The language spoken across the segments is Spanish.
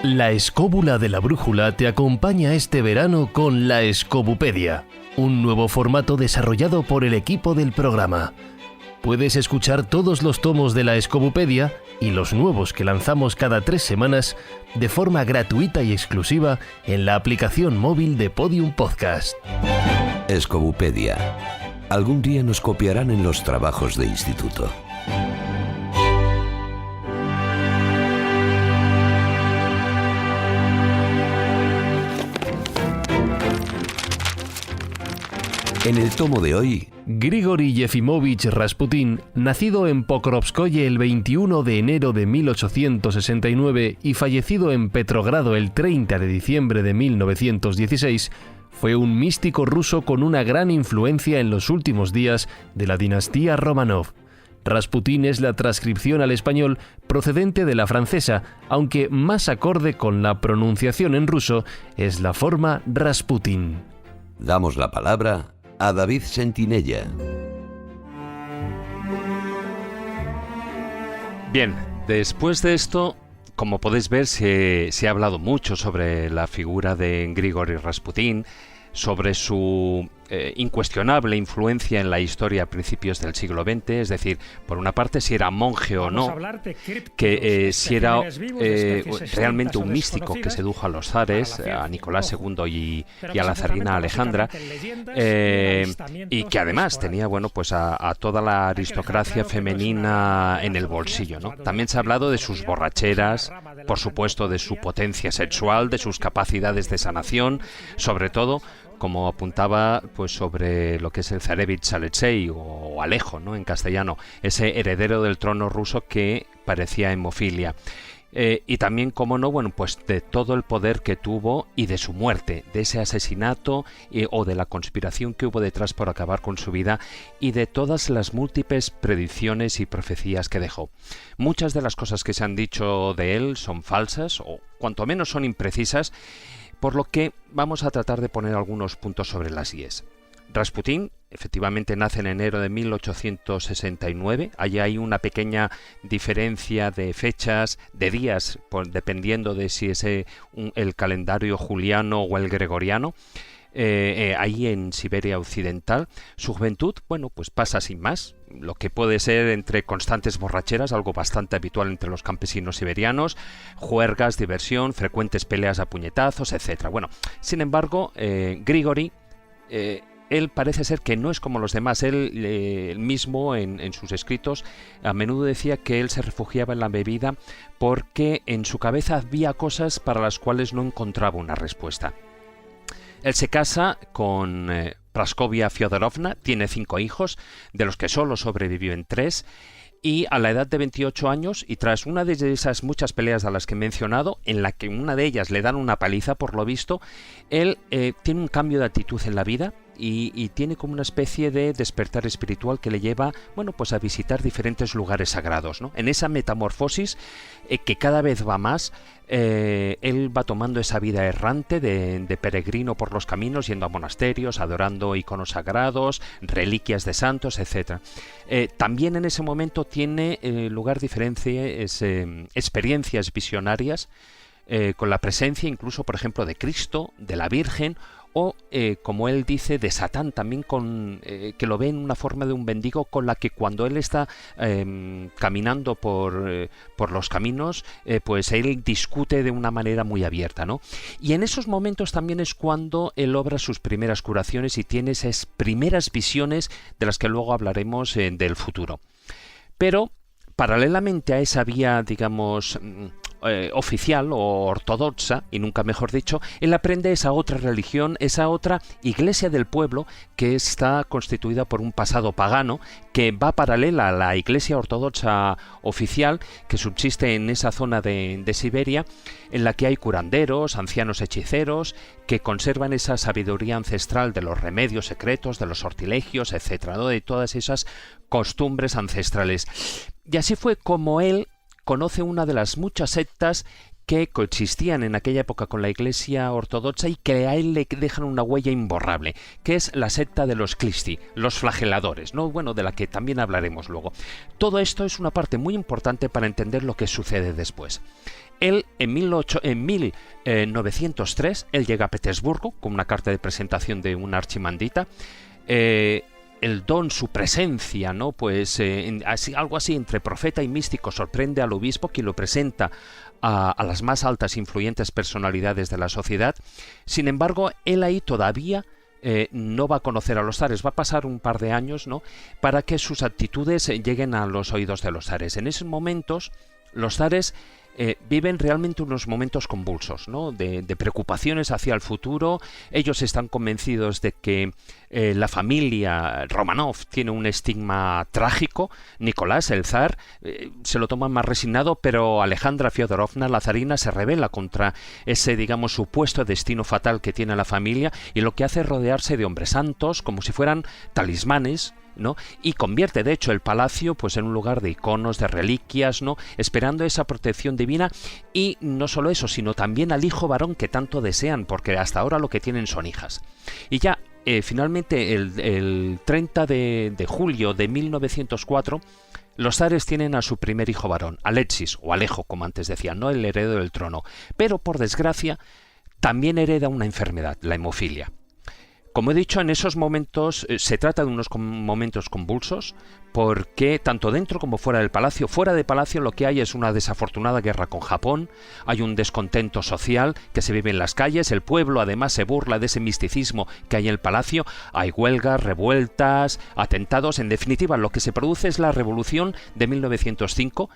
La escóbula de la brújula te acompaña este verano con la Escobupedia, un nuevo formato desarrollado por el equipo del programa. Puedes escuchar todos los tomos de la Escobupedia y los nuevos que lanzamos cada 3 semanas de forma gratuita y exclusiva en la aplicación móvil de Podium Podcast. Escobupedia. Algún día nos copiarán en los trabajos de instituto. En el tomo de hoy, Grigori Yefimovich Rasputin, nacido en Pokrovskoye el 21 de enero de 1869 y fallecido en Petrogrado el 30 de diciembre de 1916, fue un místico ruso con una gran influencia en los últimos días de la dinastía Romanov. Rasputin es la transcripción al español procedente de la francesa, aunque más acorde con la pronunciación en ruso es la forma Rasputin. damos la palabra a David Sentinella. Bien, después de esto, como podéis ver, se ha hablado mucho sobre la figura de Grigori Rasputin, sobre su incuestionable influencia en la historia a principios del siglo XX, es decir, por una parte si era monje o no, que si era realmente un místico que sedujo a los zares, a Nicolás II y a la zarina Alejandra, y que además tenía, bueno, pues a toda la aristocracia femenina en el bolsillo, ¿no? También se ha hablado de sus borracheras, por supuesto de su potencia sexual, de sus capacidades de sanación, sobre todo, como apuntaba, pues sobre lo que es el zarevich Alexei o Alejo, ¿no?, en castellano, ese heredero del trono ruso que parecía hemofilia. Y también, como no, bueno, pues de todo el poder que tuvo y de su muerte, de ese asesinato o de la conspiración que hubo detrás por acabar con su vida y de todas las múltiples predicciones y profecías que dejó. Muchas de las cosas que se han dicho de él son falsas o cuanto menos son imprecisas, por lo que vamos a tratar de poner algunos puntos sobre las íes. Rasputin efectivamente nace en enero de 1869, allí hay una pequeña diferencia de fechas, de días, dependiendo de si es el calendario juliano o el gregoriano, ahí en Siberia Occidental. Su juventud, bueno, pues pasa sin más, lo que puede ser entre constantes borracheras, algo bastante habitual entre los campesinos siberianos, juergas, diversión, frecuentes peleas a puñetazos, etc. Bueno, sin embargo, Grigori, él parece ser que no es como los demás. Él mismo en sus escritos a menudo decía que él se refugiaba en la bebida porque en su cabeza había cosas para las cuales no encontraba una respuesta. Él se casa con Praskovia Fyodorovna, tiene 5 hijos, de los que solo sobreviven 3, y a la edad de 28 años, y tras una de esas muchas peleas a las que he mencionado, en la que una de ellas le dan una paliza por lo visto, él tiene un cambio de actitud en la vida y tiene como una especie de despertar espiritual que le lleva, bueno, pues a visitar diferentes lugares sagrados, ¿no? En esa metamorfosis que cada vez va más, él va tomando esa vida errante de peregrino por los caminos, yendo a monasterios, adorando iconos sagrados, reliquias de santos, etc. También en ese momento tiene lugar diferentes experiencias visionarias con la presencia incluso, por ejemplo, de Cristo, de la Virgen, o, como él dice, de Satán, también que lo ve en una forma de un mendigo, con la que cuando él está caminando por los caminos, pues él discute de una manera muy abierta, ¿no? Y en esos momentos también es cuando él obra sus primeras curaciones y tiene esas primeras visiones de las que luego hablaremos del futuro. Pero, paralelamente a esa vía, digamos, oficial o ortodoxa, y nunca mejor dicho, él aprende esa otra religión, esa otra iglesia del pueblo que está constituida por un pasado pagano que va paralela a la iglesia ortodoxa oficial que subsiste en esa zona de Siberia, en la que hay curanderos, ancianos hechiceros, que conservan esa sabiduría ancestral de los remedios secretos, de los sortilegios, etcétera, ¿no?, de todas esas costumbres ancestrales. Y así fue como él conoce una de las muchas sectas que coexistían en aquella época con la Iglesia ortodoxa y que a él le dejan una huella imborrable, que es la secta de los Klisti, los flageladores, ¿no? Bueno, de la que también hablaremos luego. Todo esto es una parte muy importante para entender lo que sucede después. Él en 1903 él llega a Petersburgo con una carta de presentación de una archimandrita. El don, su presencia, ¿no? Pues algo así entre profeta y místico, sorprende al obispo, quien lo presenta a las más altas e influyentes personalidades de la sociedad. Sin embargo, él ahí todavía no va a conocer a los zares, va a pasar un par de años, ¿no?, para que sus actitudes lleguen a los oídos de los zares. En esos momentos, los zares viven realmente unos momentos convulsos, ¿no?, de preocupaciones hacia el futuro. Ellos están convencidos de que la familia Romanov tiene un estigma trágico. Nicolás, el zar, se lo toma más resignado, pero Alejandra Fyodorovna, la zarina, se rebela contra ese, digamos, supuesto destino fatal que tiene la familia, y lo que hace es rodearse de hombres santos, como si fueran talismanes, ¿no?, y convierte de hecho el palacio pues en un lugar de iconos, de reliquias, ¿no?, esperando esa protección divina. Y no solo eso, sino también al hijo varón que tanto desean, porque hasta ahora lo que tienen son hijas. Y ya finalmente el 30 de julio de 1904 los zares tienen a su primer hijo varón, Alexis, o Alejo como antes decían, ¿no?, el heredero del trono. Pero por desgracia también hereda una enfermedad, la hemofilia. Como he dicho, en esos momentos se trata de unos momentos convulsos, porque tanto dentro como fuera del palacio, fuera de palacio lo que hay es una desafortunada guerra con Japón, hay un descontento social que se vive en las calles, el pueblo además se burla de ese misticismo que hay en el palacio, hay huelgas, revueltas, atentados. En definitiva, lo que se produce es la revolución de 1905,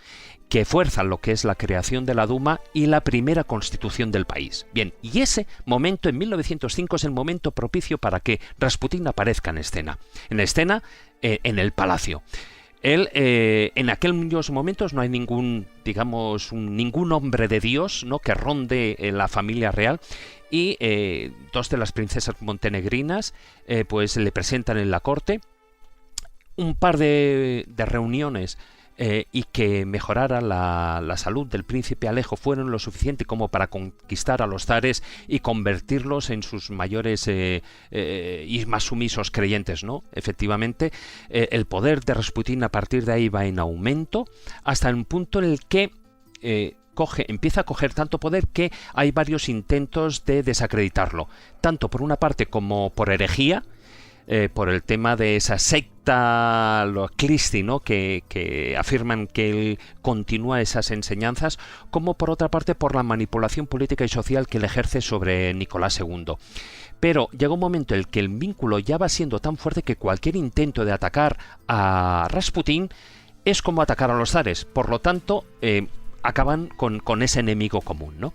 que fuerza lo que es la creación de la Duma y la primera constitución del país. Bien, y ese momento en 1905 es el momento propicio para que Rasputín aparezca en escena en el palacio. Él, en aquellos momentos no hay ningún, digamos, ningún hombre de Dios, ¿no?, que ronde la familia real, y dos de las princesas montenegrinas pues le presentan en la corte. Un par de reuniones y que mejorara la salud del príncipe Alejo fueron lo suficiente como para conquistar a los zares y convertirlos en sus mayores y más sumisos creyentes, ¿no? Efectivamente, el poder de Rasputín a partir de ahí va en aumento hasta un punto en el que empieza a coger tanto poder que hay varios intentos de desacreditarlo, tanto por una parte como por herejía, por el tema de esa secta, los Clisti, ¿no?, que afirman que él continúa esas enseñanzas, como por otra parte por la manipulación política y social que él ejerce sobre Nicolás II. Pero llega un momento en el que el vínculo ya va siendo tan fuerte que cualquier intento de atacar a Rasputín es como atacar a los zares. Por lo tanto, acaban con ese enemigo común, ¿no?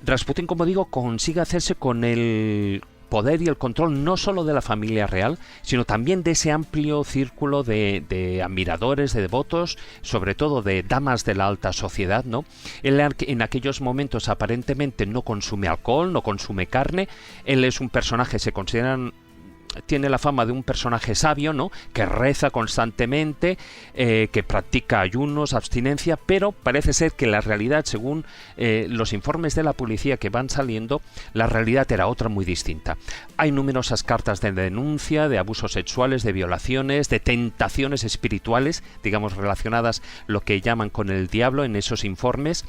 Rasputín, como digo, consigue hacerse con el poder y el control no solo de la familia real, sino también de ese amplio círculo de admiradores, de devotos, sobre todo de damas de la alta sociedad, ¿no? Él en aquellos momentos aparentemente no consume alcohol, no consume carne. Él es un personaje, tiene la fama de un personaje sabio, ¿no?, que reza constantemente, que practica ayunos, abstinencia, pero parece ser que la realidad, según los informes de la policía que van saliendo, la realidad era otra muy distinta. Hay numerosas cartas de denuncia, de abusos sexuales, de violaciones, de tentaciones espirituales, digamos relacionadas lo que llaman con el diablo en esos informes,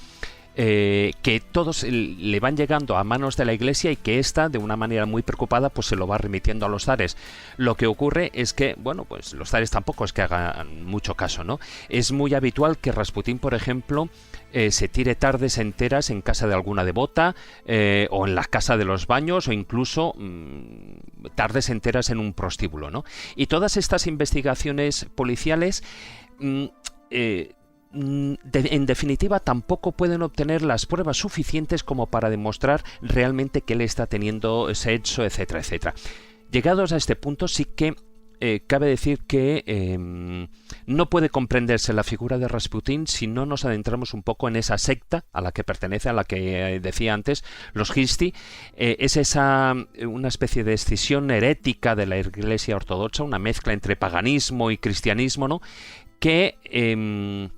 que todos le van llegando a manos de la Iglesia y que ésta, de una manera muy preocupada, pues se lo va remitiendo a los zares. Lo que ocurre es que, bueno, pues los zares tampoco es que hagan mucho caso, ¿no? Es muy habitual que Rasputín, por ejemplo, se tire tardes enteras en casa de alguna devota, o en la casa de los baños, o incluso tardes enteras en un prostíbulo, ¿no? Y todas estas investigaciones policiales en definitiva tampoco pueden obtener las pruebas suficientes como para demostrar realmente que él está teniendo sexo, etcétera, etcétera. Llegados a este punto, sí que cabe decir que no puede comprenderse la figura de Rasputín si no nos adentramos un poco en esa secta a la que pertenece, a la que decía antes, los Clisti. Es una especie de escisión herética de la Iglesia ortodoxa, una mezcla entre paganismo y cristianismo, ¿no?, que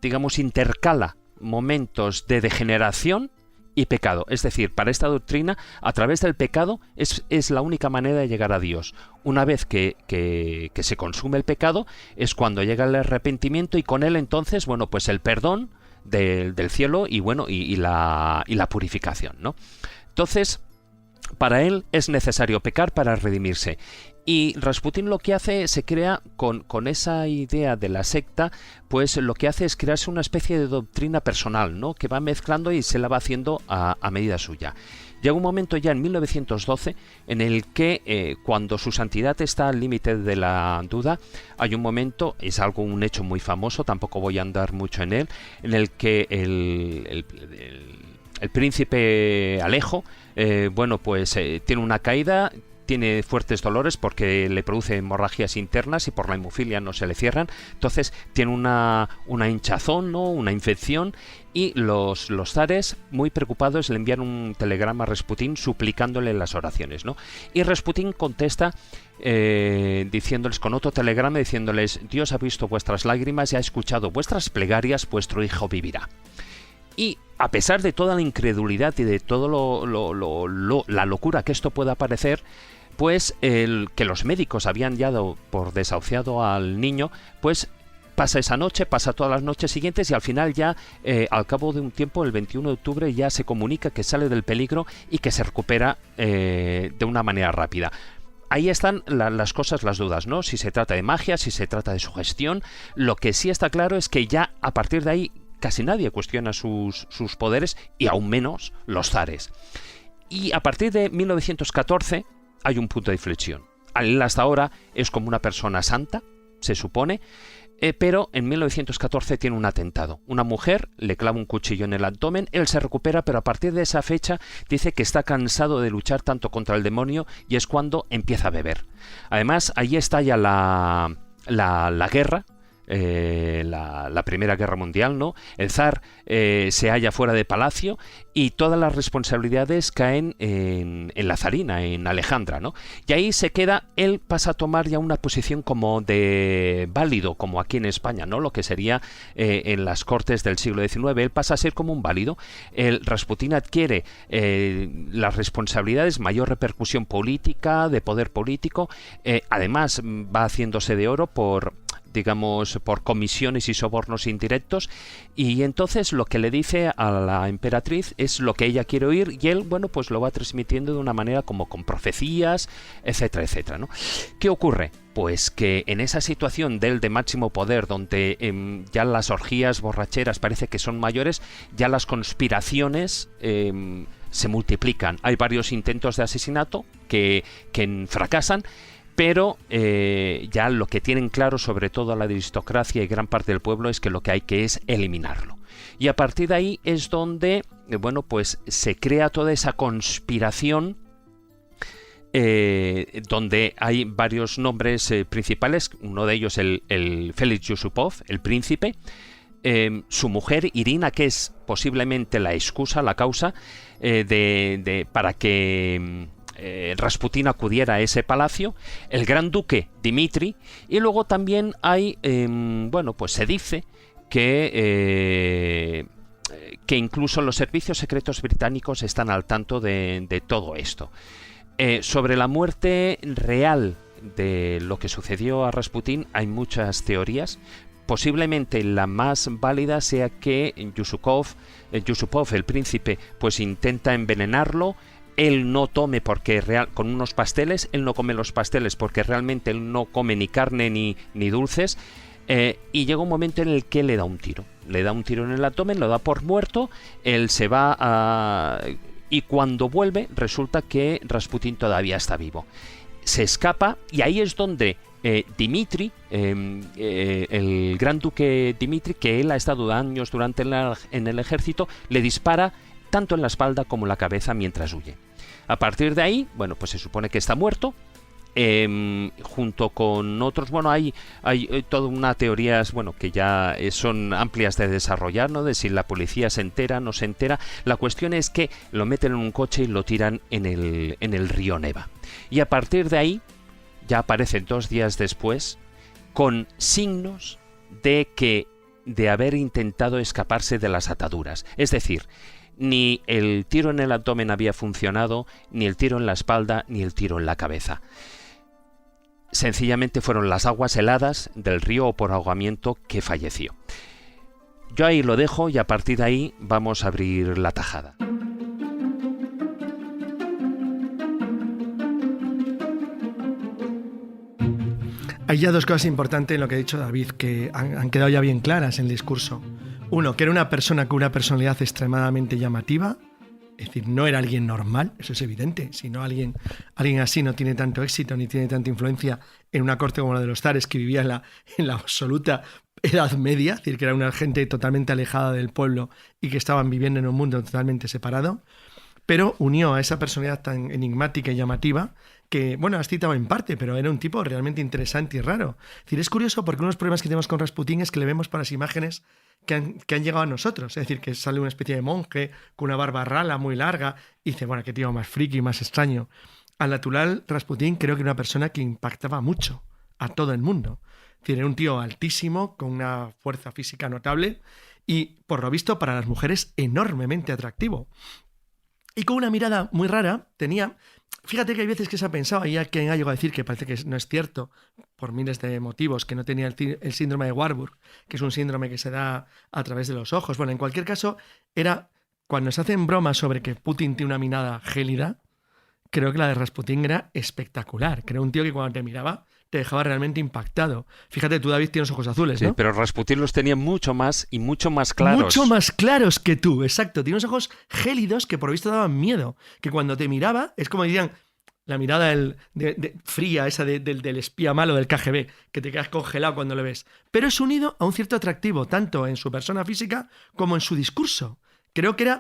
digamos, intercala momentos de degeneración y pecado. Es decir, para esta doctrina, a través del pecado es la única manera de llegar a Dios. Una vez que se consume el pecado, es cuando llega el arrepentimiento y con él entonces, bueno, pues el perdón del cielo y bueno, y la purificación, ¿no? Entonces, para él es necesario pecar para redimirse. Y Rasputín lo que hace, se crea con esa idea de la secta, pues lo que hace es crearse una especie de doctrina personal, ¿no? Que va mezclando y se la va haciendo a medida suya. Llega un momento ya en 1912 en el que cuando su santidad está al límite de la duda, hay un momento, es un hecho muy famoso, tampoco voy a andar mucho en él, en el que el príncipe Alejo, tiene una caída, tiene fuertes dolores porque le produce hemorragias internas y por la hemofilia no se le cierran. Entonces tiene una hinchazón, ¿no? Una infección, y los zares, muy preocupados, le envían un telegrama a Rasputín suplicándole las oraciones, ¿no? Y Rasputín contesta diciéndoles, con otro telegrama, diciéndoles: Dios ha visto vuestras lágrimas y ha escuchado vuestras plegarias, vuestro hijo vivirá. Y a pesar de toda la incredulidad y de todo la locura que esto pueda parecer, pues que los médicos habían dado por desahuciado al niño, pues pasa esa noche, pasa todas las noches siguientes y al final ya, al cabo de un tiempo, el 21 de octubre, ya se comunica que sale del peligro y que se recupera de una manera rápida. Ahí están las cosas, las dudas, ¿no? Si se trata de magia, si se trata de sugestión. Lo que sí está claro es que ya a partir de ahí casi nadie cuestiona sus poderes, y aún menos los zares. Y a partir de 1914 hay un punto de inflexión. Él hasta ahora es como una persona santa, se supone, pero en 1914 tiene un atentado. Una mujer le clava un cuchillo en el abdomen, él se recupera, pero a partir de esa fecha dice que está cansado de luchar tanto contra el demonio, y es cuando empieza a beber. Además, allí estalla la guerra, la Primera Guerra Mundial, ¿no? El zar se halla fuera de palacio y todas las responsabilidades caen en la zarina, en Alejandra, ¿no? Y ahí se queda, él pasa a tomar ya una posición como de válido, como aquí en España, ¿no? Lo que sería en las cortes del siglo XIX, él pasa a ser como un válido. El Rasputín adquiere las responsabilidades, mayor repercusión política, de poder político, además va haciéndose de oro por comisiones y sobornos indirectos, y entonces lo que le dice a la emperatriz es lo que ella quiere oír, y él, bueno, pues lo va transmitiendo de una manera como con profecías, etcétera, etcétera, ¿no? ¿Qué ocurre? Pues que en esa situación de máximo poder, donde ya las orgías borracheras parece que son mayores, ya las conspiraciones se multiplican. Hay varios intentos de asesinato que fracasan, pero ya lo que tienen claro, sobre todo la aristocracia y gran parte del pueblo, es que lo que hay que es eliminarlo. Y a partir de ahí es donde, pues se crea toda esa conspiración, donde hay varios nombres principales. Uno de ellos el Félix Yusupov, el príncipe, su mujer Irina, que es posiblemente la excusa, la causa para que Rasputín acudiera a ese palacio, el gran duque Dmitri, y luego también hay, pues se dice que incluso los servicios secretos británicos están al tanto de todo esto. Sobre la muerte real de lo que sucedió a Rasputín hay muchas teorías. Posiblemente la más válida sea que Yusupov, el príncipe, pues intenta envenenarlo. Él no tome con unos pasteles, él no come los pasteles porque realmente él no come ni carne ni dulces, y llega un momento en el que le da un tiro en el abdomen, lo da por muerto, él se va y cuando vuelve resulta que Rasputín todavía está vivo. Se escapa, y ahí es donde Dmitri, el gran duque Dmitri, que él ha estado años en el ejército, le dispara tanto en la espalda como en la cabeza mientras huye. A partir de ahí, pues se supone que está muerto. Junto con otros, hay toda una teorías, que ya son amplias de desarrollar, ¿no? De si la policía se entera, no se entera. La cuestión es que lo meten en un coche y lo tiran en el río Neva. Y a partir de ahí, ya aparecen 2 días después, con signos de haber intentado escaparse de las ataduras. Es decir, ni el tiro en el abdomen había funcionado, ni el tiro en la espalda, ni el tiro en la cabeza. Sencillamente fueron las aguas heladas del río o por ahogamiento que falleció. Yo ahí lo dejo y a partir de ahí vamos a abrir la tajada. Hay ya dos cosas importantes en lo que ha dicho David, que han quedado ya bien claras en el discurso. Uno, que era una persona con una personalidad extremadamente llamativa, es decir, no era alguien normal, eso es evidente, si no alguien así no tiene tanto éxito ni tiene tanta influencia en una corte como la de los zares, que vivía en la absoluta Edad Media, es decir, que era una gente totalmente alejada del pueblo y que estaban viviendo en un mundo totalmente separado, pero unió a esa personalidad tan enigmática y llamativa que, bueno, has citado en parte, pero era un tipo realmente interesante y raro. Es decir, es curioso porque uno de los problemas que tenemos con Rasputín es que le vemos por las imágenes que han llegado a nosotros. Es decir, que sale una especie de monje con una barba rala muy larga y dice, bueno, qué tío más friki, más extraño. Al natural, Rasputín creo que era una persona que impactaba mucho a todo el mundo. Es decir, era un tío altísimo, con una fuerza física notable y, por lo visto, para las mujeres enormemente atractivo. Y con una mirada muy rara tenía... Fíjate que hay veces que se ha pensado, y ya que ha llegado a decir que parece que no es cierto, por miles de motivos, que no tenía el síndrome de Warburg, que es un síndrome que se da a través de los ojos. Bueno, en cualquier caso, era cuando se hacen bromas sobre que Putin tiene una mirada gélida, creo que la de Rasputín era espectacular. Que era un tío que cuando te miraba te dejaba realmente impactado. Fíjate, tú, David, tienes ojos azules, ¿no? Sí, pero Rasputín los tenía mucho más y mucho más claros. Mucho más claros que tú, exacto. Tiene unos ojos gélidos que por visto daban miedo. Que cuando te miraba, es como dirían, la mirada fría esa del espía malo del KGB, que te quedas congelado cuando lo ves. Pero es unido a un cierto atractivo, tanto en su persona física como en su discurso. Creo que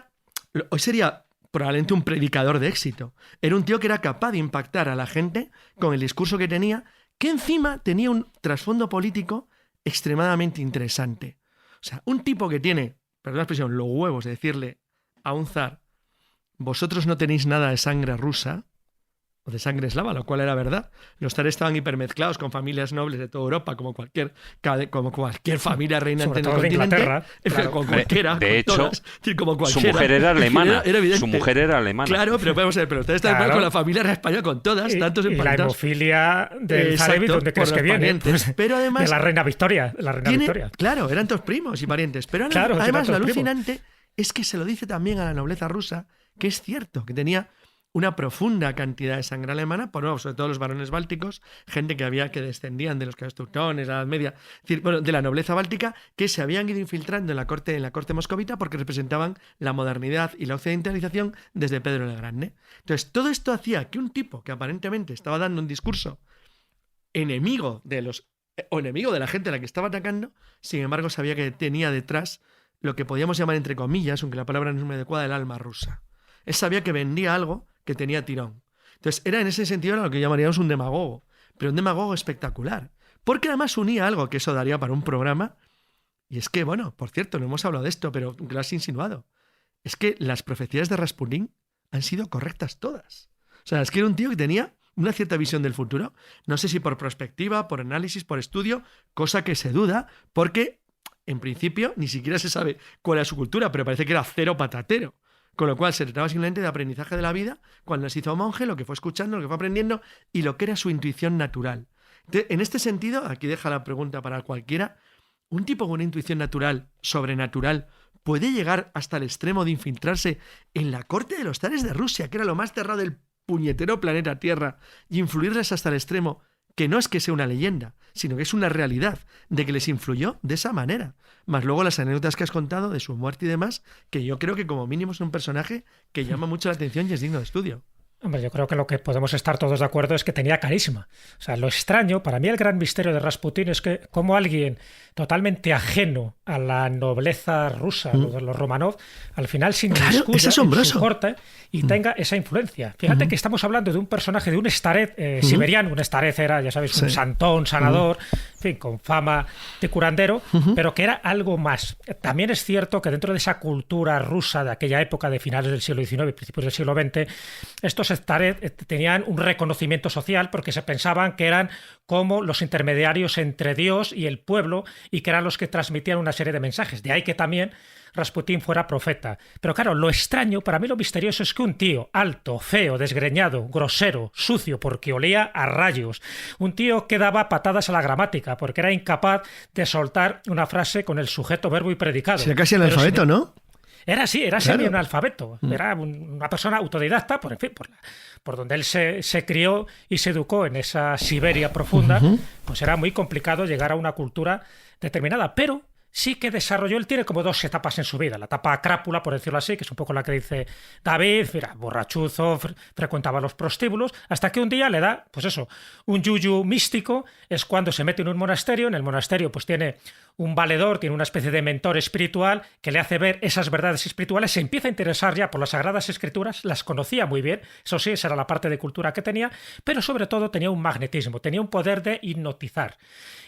hoy sería probablemente un predicador de éxito. Era un tío que era capaz de impactar a la gente con el discurso que tenía, que encima tenía un trasfondo político extremadamente interesante. O sea, un tipo que tiene, perdón la expresión, los huevos de decirle a un zar, vosotros no tenéis nada de sangre rusa, o de sangre eslava, lo cual era verdad. Los zares estaban hipermezclados con familias nobles de toda Europa, como cualquier familia reinante en el continente. Inglaterra, claro. Con cualquiera, de hecho, todas, como su mujer era alemana. Era evidente. Su mujer era alemana. Claro, pero podemos ver, pero ustedes están con la familia real española, con todas, tantos emparentados. Y la hemofilia del Zarevic, ¿dónde crees que viene? Pues, pero además, de la reina Victoria. Claro, eran todos primos y parientes. Pero además lo alucinante es que se lo dice también a la nobleza rusa, que es cierto, que tenía una profunda cantidad de sangre alemana, sobre todo los varones bálticos, gente que descendían de los teutones, la Edad Media, es decir, de la nobleza báltica, que se habían ido infiltrando en la corte moscovita porque representaban la modernidad y la occidentalización desde Pedro el Grande. Entonces, todo esto hacía que un tipo que aparentemente estaba dando un discurso enemigo de la gente a la que estaba atacando, sin embargo sabía que tenía detrás lo que podíamos llamar, entre comillas, aunque la palabra no es muy adecuada, el alma rusa. Él sabía que vendía algo que tenía tirón. Entonces, en ese sentido era lo que llamaríamos un demagogo, pero un demagogo espectacular. Porque además unía algo que eso daría para un programa, y es que, bueno, por cierto, no hemos hablado de esto, pero lo has insinuado. Es que las profecías de Rasputín han sido correctas todas. O sea, es que era un tío que tenía una cierta visión del futuro, no sé si por perspectiva, por análisis, por estudio, cosa que se duda, porque en principio ni siquiera se sabe cuál era su cultura, pero parece que era cero patatero. Con lo cual se trataba simplemente de aprendizaje de la vida, cuando se hizo monje, lo que fue escuchando, lo que fue aprendiendo y lo que era su intuición natural. Entonces, en este sentido, aquí deja la pregunta para cualquiera, ¿un tipo con una intuición natural, sobrenatural, puede llegar hasta el extremo de infiltrarse en la corte de los zares de Rusia, que era lo más cerrado del puñetero planeta Tierra, y influirles hasta el extremo, que no es que sea una leyenda, sino que es una realidad, de que les influyó de esa manera? Más luego las anécdotas que has contado de su muerte y demás, que yo creo que como mínimo es un personaje que llama mucho la atención y es digno de estudio. Hombre, yo creo que lo que podemos estar todos de acuerdo es que tenía carisma. O sea, lo extraño, para mí el gran misterio de Rasputín es que como alguien totalmente ajeno a la nobleza rusa, de los Romanov, al final se inmiscuya en su corte y tenga esa influencia. Fíjate que estamos hablando de un personaje, de un starez siberiano. Un starez era, ya sabéis, un santón, sanador, en fin, con fama de curandero, pero que era algo más. También es cierto que dentro de esa cultura rusa de aquella época, de finales del siglo XIX y principios del siglo XX, estos starez tenían un reconocimiento social porque se pensaban que eran como los intermediarios entre Dios y el pueblo y que eran los que transmitían una serie de mensajes. De ahí que también Rasputín fuera profeta. Pero claro, lo extraño, para mí lo misterioso es que un tío alto, feo, desgreñado, grosero, sucio, porque olía a rayos, un tío que daba patadas a la gramática, porque era incapaz de soltar una frase con el sujeto, verbo y predicado. Era casi analfabeto, ¿no? Era así, era semi-analfabeto. Era una persona autodidacta, por donde él se crió y se educó en esa Siberia profunda, pues era muy complicado llegar a una cultura determinada. Pero sí que desarrolló, él tiene como dos etapas en su vida. La etapa crápula, por decirlo así, que es un poco la que dice David, era borrachuzo, frecuentaba los prostíbulos, hasta que un día le da, pues eso, un yuyu místico, es cuando se mete en un monasterio. En el monasterio pues tiene un valedor, tiene una especie de mentor espiritual que le hace ver esas verdades espirituales, se empieza a interesar ya por las Sagradas Escrituras, las conocía muy bien, eso sí, esa era la parte de cultura que tenía, pero sobre todo tenía un magnetismo, tenía un poder de hipnotizar.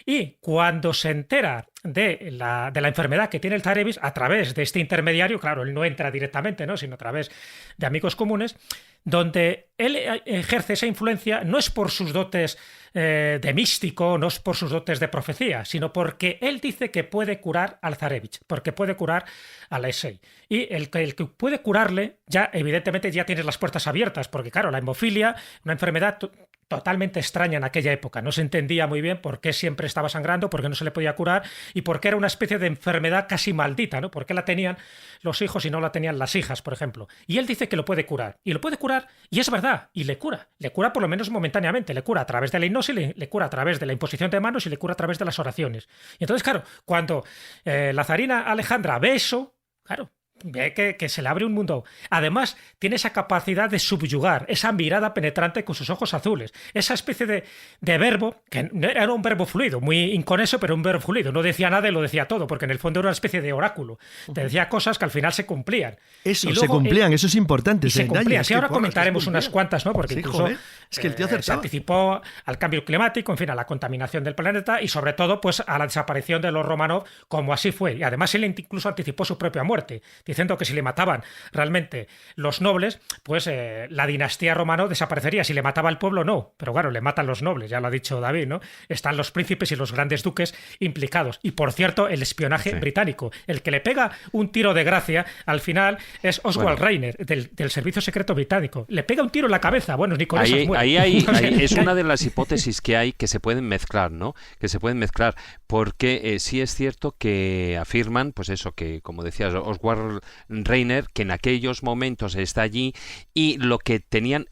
Y cuando se entera de la enfermedad que tiene el Zarevis, a través de este intermediario, claro, él no entra directamente, ¿no?, sino a través de amigos comunes, donde él ejerce esa influencia no es por sus dotes de místico, no es por sus dotes de profecía, sino porque él dice que puede curar al Zarevich, porque puede curar a Alexei. Y el que puede curarle, ya evidentemente ya tienes las puertas abiertas, porque claro, la hemofilia, una enfermedad totalmente extraña en aquella época. No se entendía muy bien por qué siempre estaba sangrando, por qué no se le podía curar y por qué era una especie de enfermedad casi maldita, ¿no? Por qué la tenían los hijos y no la tenían las hijas, por ejemplo. Y él dice que lo puede curar. Y lo puede curar, y es verdad, y le cura. Le cura por lo menos momentáneamente. Le cura a través de la hipnosis, le cura a través de la imposición de manos y le cura a través de las oraciones. Y entonces, claro, cuando la zarina Alejandra ve eso, claro, ve que se le abre un mundo. Además, tiene esa capacidad de subyugar, esa mirada penetrante con sus ojos azules, esa especie de verbo, que no era un verbo fluido, muy inconexo, pero un verbo fluido. No decía nada y lo decía todo, porque en el fondo era una especie de oráculo. Te decía cosas que al final se cumplían. Eso, luego, se cumplían, eso es importante. Se cumplían. Sí, ahora comentaremos unas cuantas, ¿no? Porque sí, incluso es que el tío se anticipó al cambio climático, en fin, a la contaminación del planeta y sobre todo pues a la desaparición de los Romanov, como así fue. Y además él incluso anticipó su propia muerte, diciendo que si le mataban realmente los nobles, pues la dinastía Romanov desaparecería. Si le mataba el pueblo, no. Pero claro, le matan los nobles, ya lo ha dicho David, ¿no? Están los príncipes y los grandes duques implicados. Y por cierto, el espionaje británico. El que le pega un tiro de gracia, al final, es Oswald Reiner, del servicio secreto británico. Le pega un tiro en la cabeza. Bueno, ni con eso muere. Ahí es una de las hipótesis que hay que se pueden mezclar, ¿no? Que se pueden mezclar. Porque sí es cierto que afirman, pues eso, que como decías, Oswald Reiner, que en aquellos momentos está allí y lo que tenían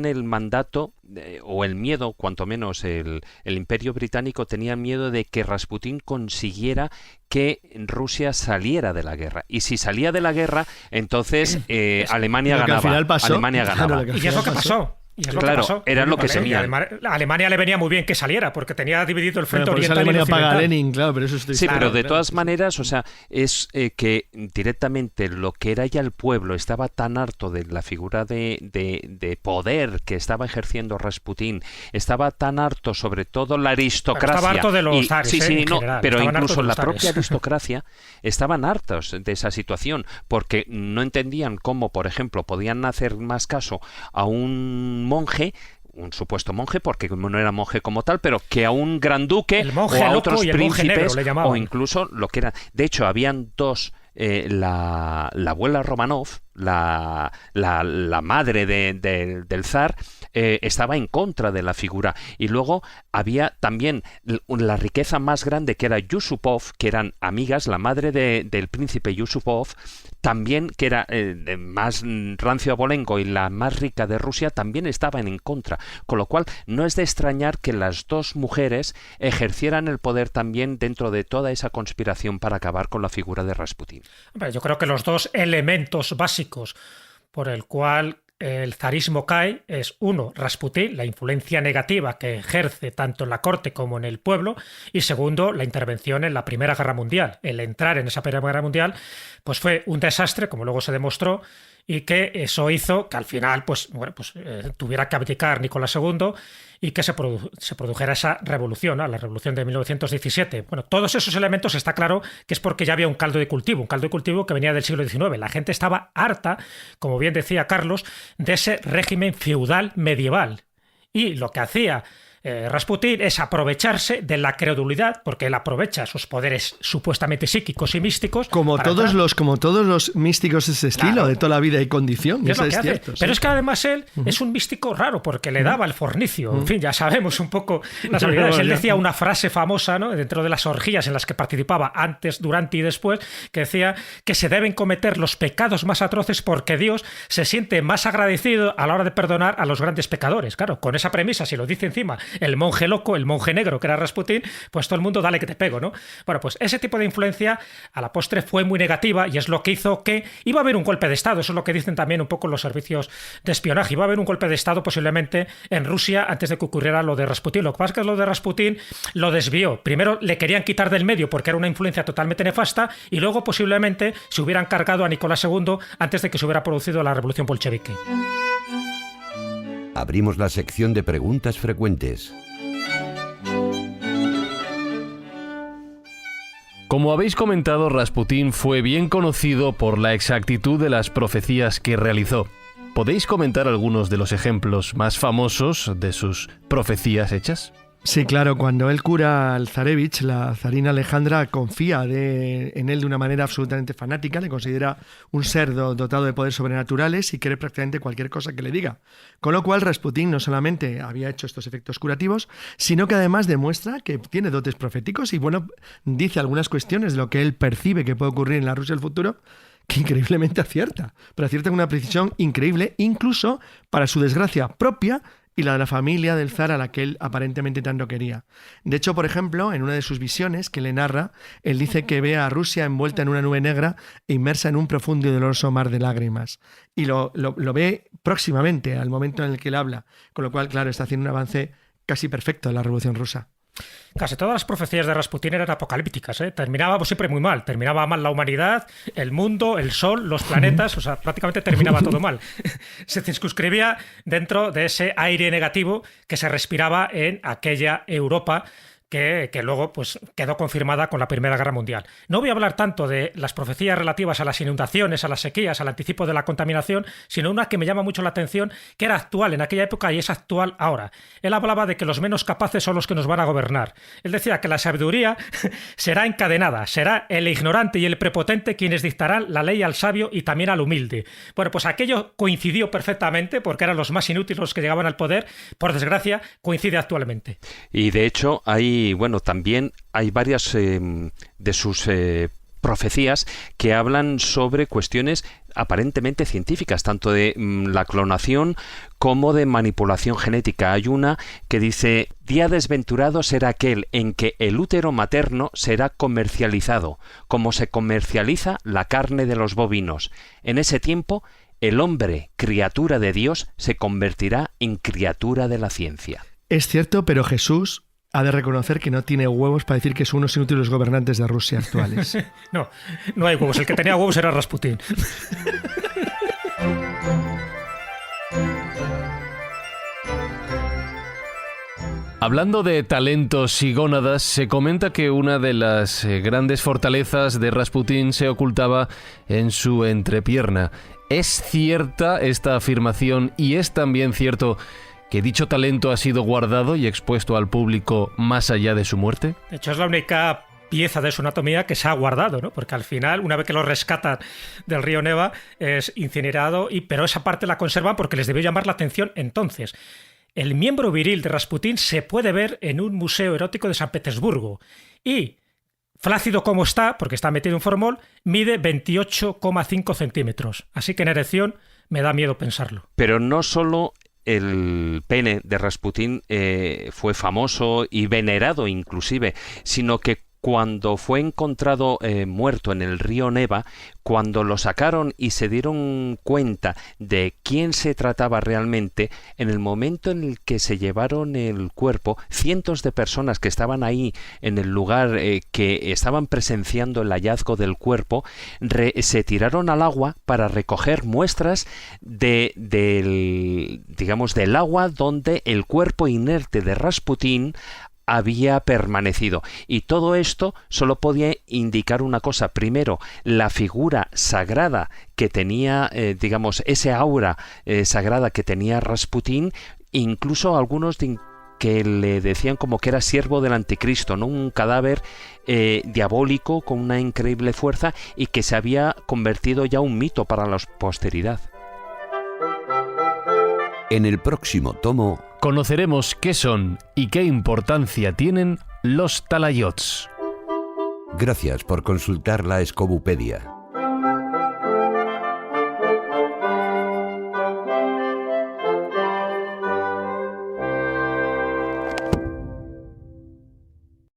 el mandato o el miedo, cuanto menos el Imperio Británico tenía miedo de que Rasputín consiguiera que Rusia saliera de la guerra. Y si salía de la guerra, entonces Alemania ganaba. Alemania ganaba. Y es lo que pasó. Y es lo claro, que pasó. era lo que semía. A Alemania le venía muy bien que saliera, porque tenía dividido el frente oriental Alemania y occidental. paga Lenin, claro, pero eso sí, pero de todas maneras, o sea, es que directamente lo que era ya el pueblo estaba tan harto de la figura de poder que estaba ejerciendo Rasputín, estaba tan harto, sobre todo la aristocracia. Pero estaba harto de los zares, pero incluso la propia aristocracia estaban hartos de esa situación, porque no entendían cómo, por ejemplo, podían hacer más caso a un monje, un supuesto monje, porque no era monje como tal, pero que a un gran duque o a otros príncipes o incluso lo que era. De hecho, habían dos, la abuela Romanov, la madre del zar, estaba en contra de la figura, y luego había también la riqueza más grande, que era Yusupov, que eran amigas, la madre del príncipe Yusupov, también, que era más rancio abolengo y la más rica de Rusia, también estaban en contra, con lo cual no es de extrañar que las dos mujeres ejercieran el poder también dentro de toda esa conspiración para acabar con la figura de Rasputín. Yo creo que los dos elementos básicos por el cual el zarismo cae es, uno, Rasputín, la influencia negativa que ejerce tanto en la corte como en el pueblo, y segundo, la intervención en la Primera Guerra Mundial. El entrar en esa Primera Guerra Mundial pues fue un desastre, como luego se demostró, y que eso hizo que al final tuviera que abdicar Nicolás II y que se produjera esa revolución, ¿no? La revolución de 1917. Bueno, todos esos elementos está claro que es porque ya había un caldo de cultivo que venía del siglo XIX. La gente estaba harta, como bien decía Carlos, de ese régimen feudal medieval. Y lo que hacía Rasputín es aprovecharse de la credulidad, porque él aprovecha sus poderes supuestamente psíquicos y místicos. Como todos los místicos de ese estilo, de toda la vida y condición. Eso es cierto. Pero es que además él es un místico raro, porque le daba el fornicio. En fin, ya sabemos un poco las habilidades. Él decía una frase famosa, ¿no?, dentro de las orgías en las que participaba antes, durante y después, que decía que se deben cometer los pecados más atroces porque Dios se siente más agradecido a la hora de perdonar a los grandes pecadores. Claro, con esa premisa, si lo dice encima el monje loco, el monje negro que era Rasputín, pues todo el mundo dale que te pego, ¿no? Bueno, pues ese tipo de influencia a la postre fue muy negativa y es lo que hizo que iba a haber un golpe de Estado. Eso es lo que dicen también un poco los servicios de espionaje. Iba a haber un golpe de Estado posiblemente en Rusia antes de que ocurriera lo de Rasputín. Lo que pasa es que lo de Rasputín lo desvió. Primero le querían quitar del medio porque era una influencia totalmente nefasta y luego posiblemente se hubieran cargado a Nicolás II antes de que se hubiera producido la revolución bolchevique. Abrimos la sección de preguntas frecuentes. Como habéis comentado, Rasputín fue bien conocido por la exactitud de las profecías que realizó. ¿Podéis comentar algunos de los ejemplos más famosos de sus profecías hechas? Sí, claro, cuando él cura al zarevich, la zarina Alejandra confía en él de una manera absolutamente fanática, le considera un ser dotado de poderes sobrenaturales y quiere prácticamente cualquier cosa que le diga. Con lo cual Rasputín no solamente había hecho estos efectos curativos, sino que además demuestra que tiene dotes proféticos y dice algunas cuestiones de lo que él percibe que puede ocurrir en la Rusia del futuro, que increíblemente acierta, pero acierta con una precisión increíble, incluso para su desgracia propia y la de la familia del zar a la que él aparentemente tanto quería. De hecho, por ejemplo, en una de sus visiones que le narra, él dice que ve a Rusia envuelta en una nube negra e inmersa en un profundo y doloroso mar de lágrimas. Y lo ve próximamente, al momento en el que él habla, con lo cual, claro, está haciendo un avance casi perfecto en la Revolución Rusa. Casi todas las profecías de Rasputín eran apocalípticas, ¿eh? Terminaba siempre muy mal. Terminaba mal la humanidad, el mundo, el sol, los planetas, o sea, prácticamente terminaba todo mal. Se circunscribía dentro de ese aire negativo que se respiraba en aquella Europa que luego pues, quedó confirmada con la Primera Guerra Mundial. No voy a hablar tanto de las profecías relativas a las inundaciones, a las sequías, al anticipo de la contaminación, sino una que me llama mucho la atención, que era actual en aquella época y es actual ahora. Él hablaba de que los menos capaces son los que nos van a gobernar. Él decía que la sabiduría será encadenada, será el ignorante y el prepotente quienes dictarán la ley al sabio y también al humilde. Bueno, pues aquello coincidió perfectamente porque eran los más inútiles los que llegaban al poder. Por desgracia, coincide actualmente. Y de hecho, también hay varias de sus profecías que hablan sobre cuestiones aparentemente científicas, tanto de la clonación como de manipulación genética. Hay una que dice: día desventurado será aquel en que el útero materno será comercializado, como se comercializa la carne de los bovinos. En ese tiempo, el hombre, criatura de Dios, se convertirá en criatura de la ciencia. Es cierto, pero Jesús ha de reconocer que no tiene huevos para decir que son unos inútiles gobernantes de Rusia actuales. No hay huevos. El que tenía huevos era Rasputín. Hablando de talentos y gónadas, se comenta que una de las grandes fortalezas de Rasputín se ocultaba en su entrepierna. ¿Es cierta esta afirmación y es también cierto que dicho talento ha sido guardado y expuesto al público más allá de su muerte? De hecho, es la única pieza de su anatomía que se ha guardado, ¿no? Porque al final, una vez que lo rescatan del río Neva, es incinerado, pero esa parte la conservan porque les debió llamar la atención entonces. El miembro viril de Rasputín se puede ver en un museo erótico de San Petersburgo y, flácido como está, porque está metido en formol, mide 28,5 centímetros. Así que en erección me da miedo pensarlo. Pero no solo el pene de Rasputín fue famoso y venerado inclusive, sino que cuando fue encontrado muerto en el río Neva, cuando lo sacaron y se dieron cuenta de quién se trataba realmente, en el momento en el que se llevaron el cuerpo, cientos de personas que estaban ahí en el lugar, que estaban presenciando el hallazgo del cuerpo, se tiraron al agua para recoger muestras del agua donde el cuerpo inerte de Rasputín había permanecido. Y todo esto solo podía indicar una cosa. Primero, la figura sagrada que tenía, ese aura sagrada que tenía Rasputín. Incluso algunos que le decían como que era siervo del anticristo, ¿no? Un cadáver diabólico con una increíble fuerza y que se había convertido ya en un mito para la posteridad. En el próximo tomo conoceremos qué son y qué importancia tienen los talayots. Gracias por consultar la Escobupedia.